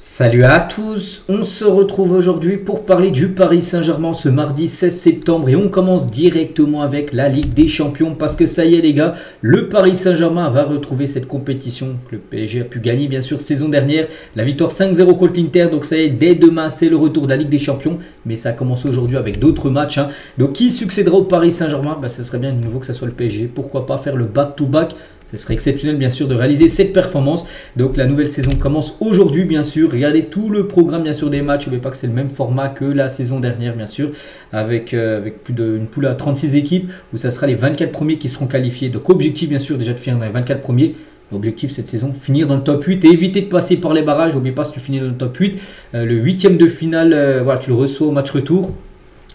Salut à tous, on se retrouve aujourd'hui pour parler du Paris Saint-Germain ce mardi 16 septembre et on commence directement avec la Ligue des Champions parce que ça y est les gars, le Paris Saint-Germain va retrouver cette compétition que le PSG a pu gagner bien sûr saison dernière, la victoire 5-0 contre l'Inter, donc ça y est, dès demain c'est le retour de la Ligue des Champions, mais ça a commencé aujourd'hui avec d'autres matchs. Donc qui succédera au Paris Saint-Germain? Ce serait bien de nouveau que ça soit le PSG, pourquoi pas faire le back-to-back. Ce serait exceptionnel bien sûr de réaliser cette performance. Donc la nouvelle saison commence aujourd'hui bien sûr. Regardez tout le programme bien sûr des matchs. N'oubliez pas que c'est le même format que la saison dernière bien sûr. Avec plus d'une poule à 36 équipes où ça sera les 24 premiers qui seront qualifiés. Donc objectif bien sûr déjà de finir dans les 24 premiers. Objectif cette saison, finir dans le top 8 et éviter de passer par les barrages. N'oubliez pas si tu finis dans le top 8. Le huitième de finale, voilà, tu le reçois au match retour.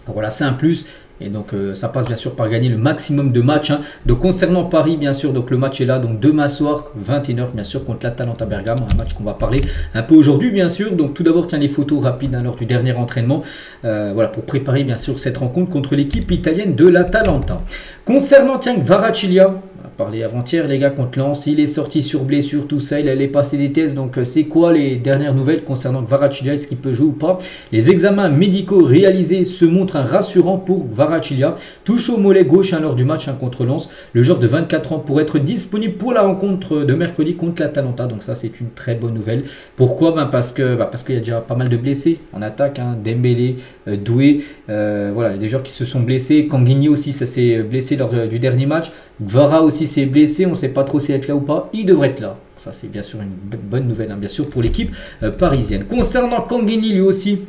Voilà, c'est un plus. Et donc ça passe bien sûr par gagner le maximum de matchs. Donc concernant Paris bien sûr, donc le match est là. Donc demain soir 21h bien sûr contre l'Atalanta Bergame. Un match qu'on va parler un peu aujourd'hui bien sûr. Donc tout d'abord tiens les photos rapides lors du dernier entraînement. Voilà pour préparer bien sûr cette rencontre contre l'équipe italienne de l'Atalanta. Concernant tiens Kvaratskhelia. On a parlé avant-hier les gars contre Lens, il est sorti sur blessure, tout ça, il allait passer des tests, donc c'est quoi les dernières nouvelles concernant Kvaratskhelia, est-ce qu'il peut jouer ou pas? Les examens médicaux réalisés se montrent rassurants pour Kvaratskhelia, touche au mollet gauche lors du match contre Lens, le joueur de 24 ans pourrait être disponible pour la rencontre de mercredi contre l'Atalanta, donc ça c'est une très bonne nouvelle. Pourquoi? Parce qu'il y a déjà pas mal de blessés en attaque, Dembélé, Doué, voilà, des joueurs qui se sont blessés, Kanguini aussi ça s'est blessé lors du dernier match, Kvara aussi s'est blessé, on ne sait pas trop s'il va être là ou pas, il devrait être là. Ça c'est bien sûr une bonne nouvelle, bien sûr pour l'équipe parisienne. Concernant Kanguini lui aussi,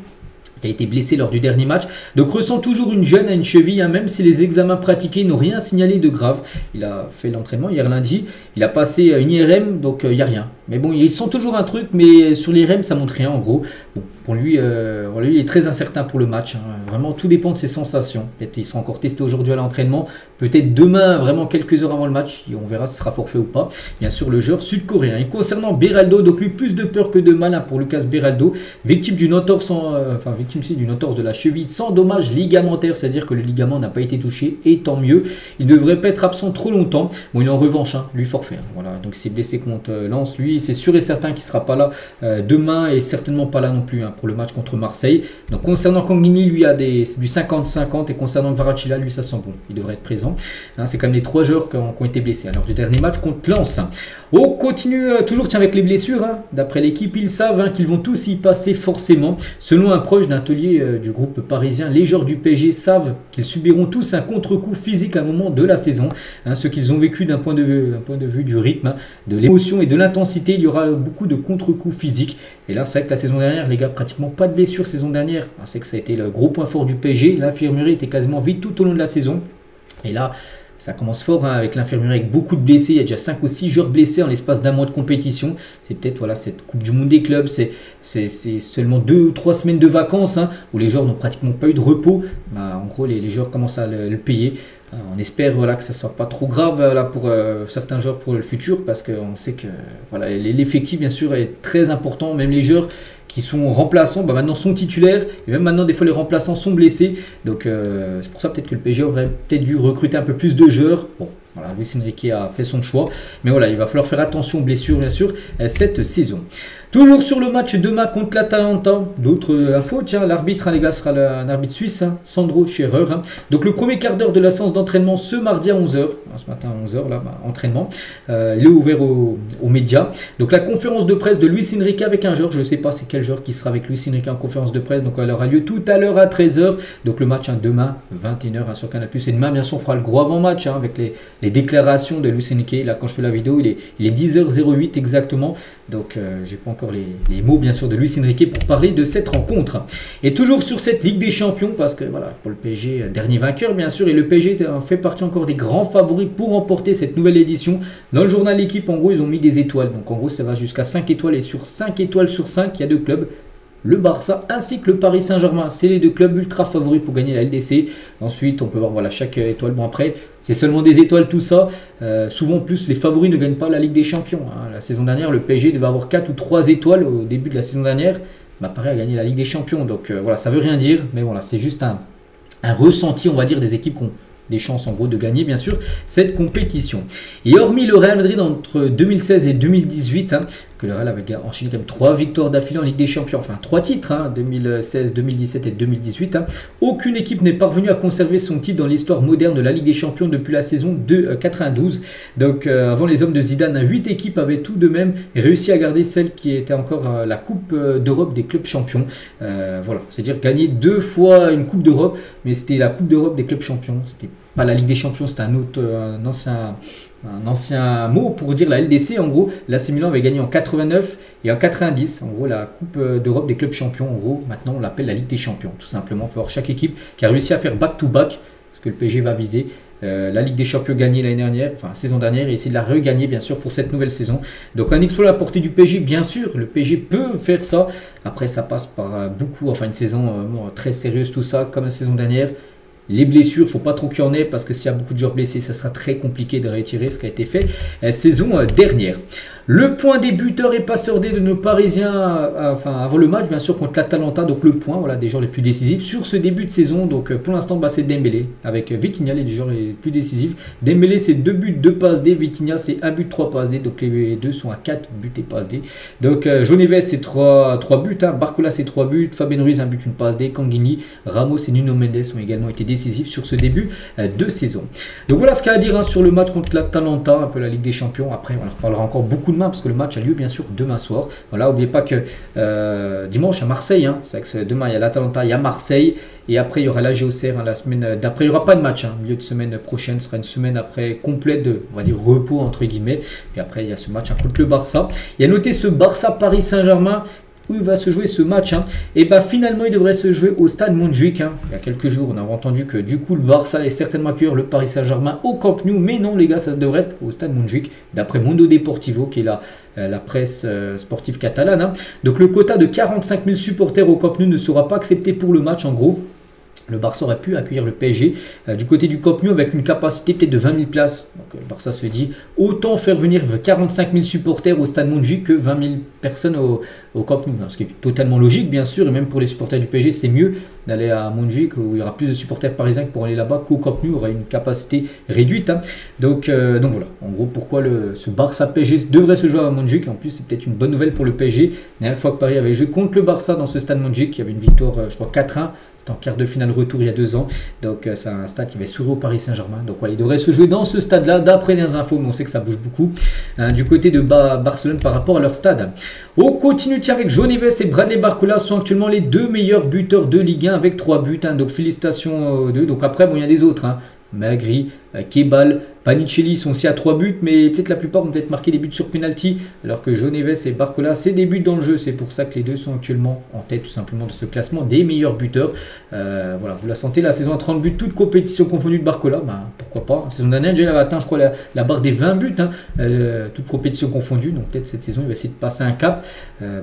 il a été blessé lors du dernier match, donc ressent toujours une gêne à une cheville, même si les examens pratiqués n'ont rien signalé de grave. Il a fait l'entraînement hier lundi, il a passé une IRM, donc il n'y a rien. Mais bon, ils sent toujours un truc, mais sur l'IRM ça montre rien en gros. Bon, pour lui, il est très incertain pour le match. Vraiment, tout dépend de ses sensations. Peut-être il sera encore testé aujourd'hui à l'entraînement. Peut-être demain, vraiment quelques heures avant le match. Et on verra si ce sera forfait ou pas. Bien sûr, le joueur sud-coréen. Et concernant Beraldo, donc lui, plus de peur que de mal pour Lucas Beraldo. Victime d'une entorse, d'une entorse de la cheville sans dommage ligamentaire. C'est-à-dire que le ligament n'a pas été touché. Et tant mieux. Il ne devrait pas être absent trop longtemps. Bon, il est en revanche, lui forfait. Voilà, donc il s'est blessé contre Lens. Lui, c'est sûr et certain qu'il ne sera pas là demain et certainement pas là non plus pour le match contre Marseille. Donc concernant Kanguini, lui c'est du 50-50 et concernant Kvaratskhelia, lui ça sent bon, il devrait être présent. C'est quand même les trois joueurs qui ont été blessés lors du dernier match contre Lens. On continue toujours avec les blessures. D'après l'équipe, ils savent qu'ils vont tous y passer forcément. Selon un proche d'un taulier du groupe parisien, les joueurs du PSG savent qu'ils subiront tous un contre-coup physique à un moment de la saison. Ce qu'ils ont vécu d'un point de vue du rythme, de l'émotion et de l'intensité, il y aura beaucoup de contre-coups physiques. Et là, c'est vrai que la saison dernière, les gars, pratiquement pas de blessures saison dernière. C'est que ça a été le gros point fort du PSG. L'infirmerie était quasiment vide tout au long de la saison. Et là, ça commence fort avec l'infirmerie avec beaucoup de blessés. Il y a déjà 5 ou 6 joueurs blessés en l'espace d'un mois de compétition. C'est peut-être cette Coupe du Monde des clubs. C'est seulement 2 ou 3 semaines de vacances où les joueurs n'ont pratiquement pas eu de repos. En gros, les joueurs commencent à le payer. On espère que ça ne soit pas trop grave pour certains joueurs pour le futur parce qu'on sait que l'effectif bien sûr est très important. Même les joueurs qui sont remplaçants maintenant sont titulaires et même maintenant des fois les remplaçants sont blessés. Donc c'est pour ça peut-être que le PSG aurait peut-être dû recruter un peu plus de joueurs. Bon. Voilà, Luis Enrique a fait son choix. Mais voilà, il va falloir faire attention aux blessures, bien sûr, cette saison. Toujours sur le match demain contre l'Atalanta. D'autres infos, l'arbitre, les gars, sera un arbitre suisse, Sandro Scherer. Donc le premier quart d'heure de la séance d'entraînement ce mardi à 11h. Ce matin à 11h, entraînement. Il est ouvert aux médias. Donc la conférence de presse de Luis Enrique avec un joueur. Je ne sais pas c'est quel joueur qui sera avec Luis Enrique en conférence de presse. Donc elle aura lieu tout à l'heure à 13h. Donc le match demain, 21h sur Canal+. Et demain, bien sûr, on fera le gros avant-match avec les déclarations de Luis Enrique. Là, quand je fais la vidéo, il est 10h08 exactement. Donc, j'ai pas encore les mots, bien sûr, de Luis Enrique pour parler de cette rencontre. Et toujours sur cette Ligue des Champions, parce que, voilà, pour le PSG, dernier vainqueur, bien sûr, et le PSG fait partie encore des grands favoris pour remporter cette nouvelle édition. Dans le journal L'équipe, en gros, ils ont mis des étoiles. Donc, en gros, ça va jusqu'à 5 étoiles. Et sur 5 étoiles sur 5, il y a 2 clubs. Le Barça ainsi que le Paris Saint-Germain. C'est les 2 clubs ultra favoris pour gagner la LDC. Ensuite, on peut voir chaque étoile. Bon, après, c'est seulement des étoiles tout ça. Souvent, plus, les favoris ne gagnent pas la Ligue des Champions. La saison dernière, le PSG devait avoir 4 ou 3 étoiles au début de la saison dernière. Paris a gagné la Ligue des Champions. Donc voilà, ça veut rien dire. Mais voilà, c'est juste un ressenti, on va dire, des équipes qui ont des chances en gros de gagner bien sûr cette compétition. Et hormis le Real Madrid entre 2016 et 2018, que le Real avait enchaîné quand même 3 victoires d'affilée en Ligue des Champions, enfin 3 titres, 2016, 2017 et 2018. Aucune équipe n'est parvenue à conserver son titre dans l'histoire moderne de la Ligue des Champions depuis la saison de 92. Donc avant les hommes de Zidane, 8 équipes avaient tout de même réussi à garder celle qui était encore la Coupe d'Europe des clubs champions. Voilà, c'est-à-dire gagner 2 fois une Coupe d'Europe, mais c'était la Coupe d'Europe des clubs champions. C'était pas la Ligue des Champions, c'était un ancien mot pour dire la LDC. En gros, l'AC Milan avait gagné en 89 et en 90. En gros, la Coupe d'Europe des clubs champions. En gros, maintenant, on l'appelle la Ligue des Champions. Tout simplement, on peut avoir chaque équipe qui a réussi à faire back-to-back, ce que le PSG va viser. La Ligue des Champions gagnée l'année dernière, enfin saison dernière, et essayer de la regagner bien sûr pour cette nouvelle saison. Donc un exploit à la portée du PSG, bien sûr, le PSG peut faire ça. Après, ça passe par beaucoup, enfin une saison très sérieuse, tout ça, comme la saison dernière. Les blessures, il ne faut pas trop qu'il y en ait parce que s'il y a beaucoup de joueurs blessés, ça sera très compliqué de retirer ce qui a été fait saison dernière. Le point des buteurs et passeurs D de nos Parisiens, avant le match, bien sûr, contre l'Atalanta. Donc le point, voilà, des joueurs les plus décisifs sur ce début de saison. Donc pour l'instant, c'est Dembélé avec Vitinha, les joueurs les plus décisifs. Dembélé, c'est 2 buts, 2 passes D. Vitinha, c'est 1 but, 3 passes D. Donc les deux sont à 4 buts et passes D. Donc João Neves, c'est 3 buts. Barcola, c'est 3 buts. Fabien Ruiz, 1 but, 1 passe D. Kanghini, Ramos et Nuno Mendes ont également été décisifs sur ce début de saison. Donc voilà ce qu'il y a à dire sur le match contre l'Atalanta, un peu la Ligue des Champions. Après, on en reparlera encore beaucoup demain parce que le match a lieu bien sûr demain soir. Voilà, n'oubliez pas que dimanche à Marseille, c'est vrai que demain il y a l'Atalanta, il y a Marseille et après il y aura la Géocère la semaine d'après. Il n'y aura pas de match, milieu de semaine prochaine, ce sera une semaine après complète de, on va dire, repos entre guillemets. Et après il y a ce match contre le Barça. Il y a noté ce Barça Paris Saint-Germain. Où il va se jouer ce match, et finalement il devrait se jouer au stade Montjuïc. Il y a quelques jours on a entendu que du coup le Barça est certainement accueillir le Paris Saint-Germain au Camp Nou, mais non les gars, ça devrait être au stade Montjuïc d'après Mundo Deportivo qui est la presse sportive catalane. Donc le quota de 45 000 supporters au Camp Nou ne sera pas accepté pour le match. En gros, le Barça aurait pu accueillir le PSG du côté du Camp Nou avec une capacité peut-être de 20 000 places. Donc le Barça se dit autant faire venir 45 000 supporters au stade Montjuïc que 20 000 personnes au Camp Nou. Ce qui est totalement logique bien sûr, et même pour les supporters du PSG c'est mieux d'aller à Montjuïc où il y aura plus de supporters parisiens que pour aller là-bas qu'au Camp Nou, aura une capacité réduite. Donc voilà, en gros pourquoi ce Barça PSG devrait se jouer à Montjuïc. En plus c'est peut-être une bonne nouvelle pour le PSG. La dernière fois que Paris avait joué contre le Barça dans ce stade Montjuïc, il y avait une victoire je crois 4-1. C'était en quart de finale retour il y a 2 ans. Donc c'est un stade qui va s'ouvrir au Paris Saint-Germain. Donc voilà, il devrait se jouer dans ce stade-là, d'après les infos, mais on sait que ça bouge beaucoup du côté de Barcelone par rapport à leur stade. On continue avec João Neves et Bradley Barcola sont actuellement les 2 meilleurs buteurs de Ligue 1 avec 3 buts. Donc félicitations aux deux. Donc après, il y a des autres. Magri, Kebal, Panicelli sont aussi à 3 buts, mais peut-être la plupart vont peut-être marquer des buts sur penalty, alors que João Neves et Barcola, c'est des buts dans le jeu. C'est pour ça que les deux sont actuellement en tête tout simplement de ce classement des meilleurs buteurs. Voilà, vous la sentez, la saison à 30 buts, toute compétition confondue de Barcola, pourquoi pas. La saison dernière, déjà, il avait atteint, je crois, la barre des 20 buts, toute compétition confondue. Donc peut-être cette saison, il va essayer de passer un cap.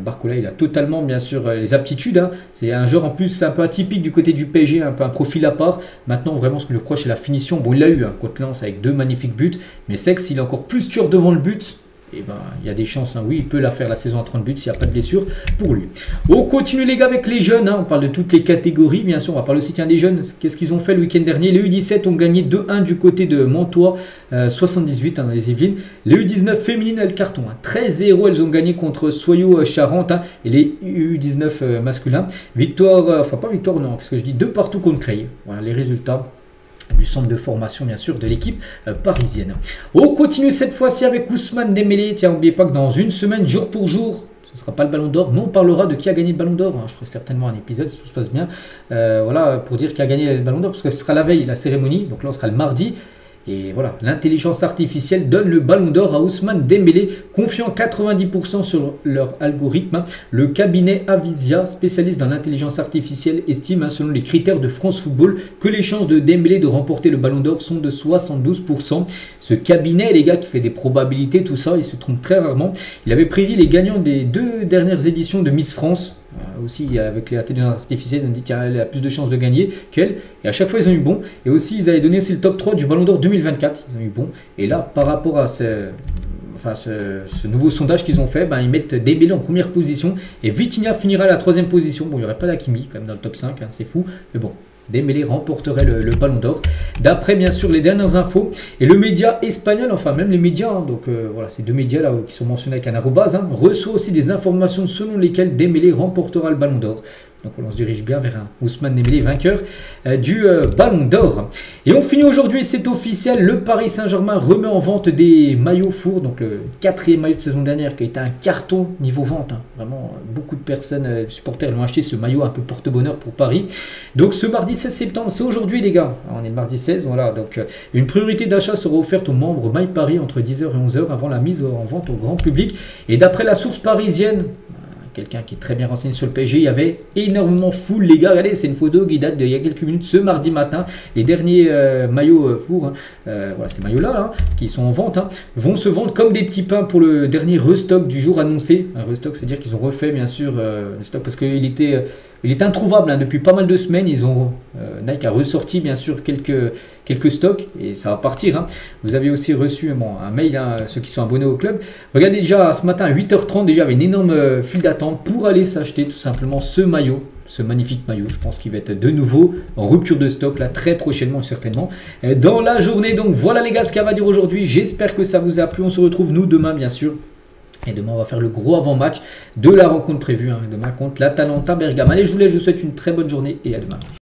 Barcola, il a totalement, bien sûr, les aptitudes. C'est un joueur en plus un peu atypique du côté du PSG, un peu un profil à part. Maintenant, vraiment, ce que je reproche, c'est la finition. Bon, il l'a eu contre Lens avec 2 magnifiques buts, mais c'est que s'il est encore plus tueur devant le but, il y a des chances, oui, il peut la faire la saison à 30 buts s'il n'y a pas de blessure pour lui. On continue les gars avec les jeunes, on parle de toutes les catégories, bien sûr, on va parler aussi des jeunes. Qu'est-ce qu'ils ont fait le week-end dernier? Les U17 ont gagné 2-1 du côté de Mantois, 78 dans les Yvelines. Les U19 féminines, elles cartonnent, 13-0, elles ont gagné contre Soyaux Charente, et les U19 masculins. Victoire, pas victoire, non, qu'est-ce que je dis, 2 partout contre Creil. Voilà les résultats du centre de formation bien sûr de l'équipe parisienne. On continue cette fois-ci avec Ousmane Dembélé. Tiens, n'oubliez pas que dans une semaine, jour pour jour, ce ne sera pas le Ballon d'Or, mais on parlera de qui a gagné le Ballon d'Or. Je ferai certainement un épisode si tout se passe bien, voilà, pour dire qui a gagné le Ballon d'Or, parce que ce sera la veille, la cérémonie, donc là on sera le mardi. Et voilà, l'intelligence artificielle donne le Ballon d'Or à Ousmane Dembélé, confiant 90% sur leur algorithme. Le cabinet Avisia, spécialiste dans l'intelligence artificielle, estime, selon les critères de France Football, que les chances de Dembélé de remporter le Ballon d'Or sont de 72%. Ce cabinet, les gars, qui fait des probabilités, tout ça, il se trompe très rarement. Il avait prédit les gagnants des 2 dernières éditions de Miss France. Aussi avec l'intelligence artificielle, ils ont dit qu'elle a plus de chances de gagner qu'elle, et à chaque fois ils ont eu bon. Et aussi ils avaient donné aussi le top 3 du Ballon d'Or 2024, ils ont eu bon. Et là par rapport à ce nouveau sondage qu'ils ont fait, ils mettent Dembélé en première position et Vitinha finira à la 3e position. Bon, il n'y aurait pas d'Hakimi quand même dans le top 5, c'est fou, mais bon, Dembélé remporterait le Ballon d'Or. D'après bien sûr les dernières infos et le média espagnol, enfin même les médias, hein, donc voilà, ces deux médias là qui sont mentionnés avec un arrobase, hein, reçoit aussi des informations selon lesquelles Dembélé remportera le Ballon d'Or. Donc on se dirige bien vers un Ousmane Dembélé vainqueur du Ballon d'Or. Et on finit aujourd'hui, c'est officiel, le Paris Saint-Germain remet en vente des maillots fours, donc le 4e maillot de saison dernière qui a été un carton niveau vente. Hein. Vraiment, beaucoup de personnes, supporters l'ont acheté, ce maillot un peu porte-bonheur pour Paris. Donc ce mardi 16 septembre, c'est aujourd'hui les gars, on est le mardi 16, voilà. Donc une priorité d'achat sera offerte aux membres MyParis entre 10h et 11h avant la mise en vente au grand public. Et d'après la source parisienne, quelqu'un qui est très bien renseigné sur le PSG, il y avait énormément foule les gars. Regardez, c'est une photo qui date d'il y a quelques minutes, ce mardi matin. Les derniers maillots fours, hein, voilà, ces maillots là hein, qui sont en vente, hein, vont se vendre comme des petits pains pour le dernier restock du jour annoncé. Un restock, c'est-à-dire qu'ils ont refait bien sûr le stock parce qu'il était introuvable hein, depuis pas mal de semaines. Ils ont Nike a ressorti bien sûr quelques stocks et ça va partir. Hein. Vous avez aussi reçu un mail, hein, ceux qui sont abonnés au club. Regardez déjà ce matin à 8h30, déjà il y avait une énorme file d'attente pour aller s'acheter tout simplement ce maillot. Ce magnifique maillot, je pense qu'il va être de nouveau en rupture de stock là très prochainement certainement dans la journée. Donc voilà les gars ce qu'il va dire aujourd'hui. J'espère que ça vous a plu. On se retrouve nous demain bien sûr. Et demain, on va faire le gros avant-match de la rencontre prévue, hein, demain contre l'Atalanta Bergame. Allez, je vous laisse, je vous souhaite une très bonne journée et à demain.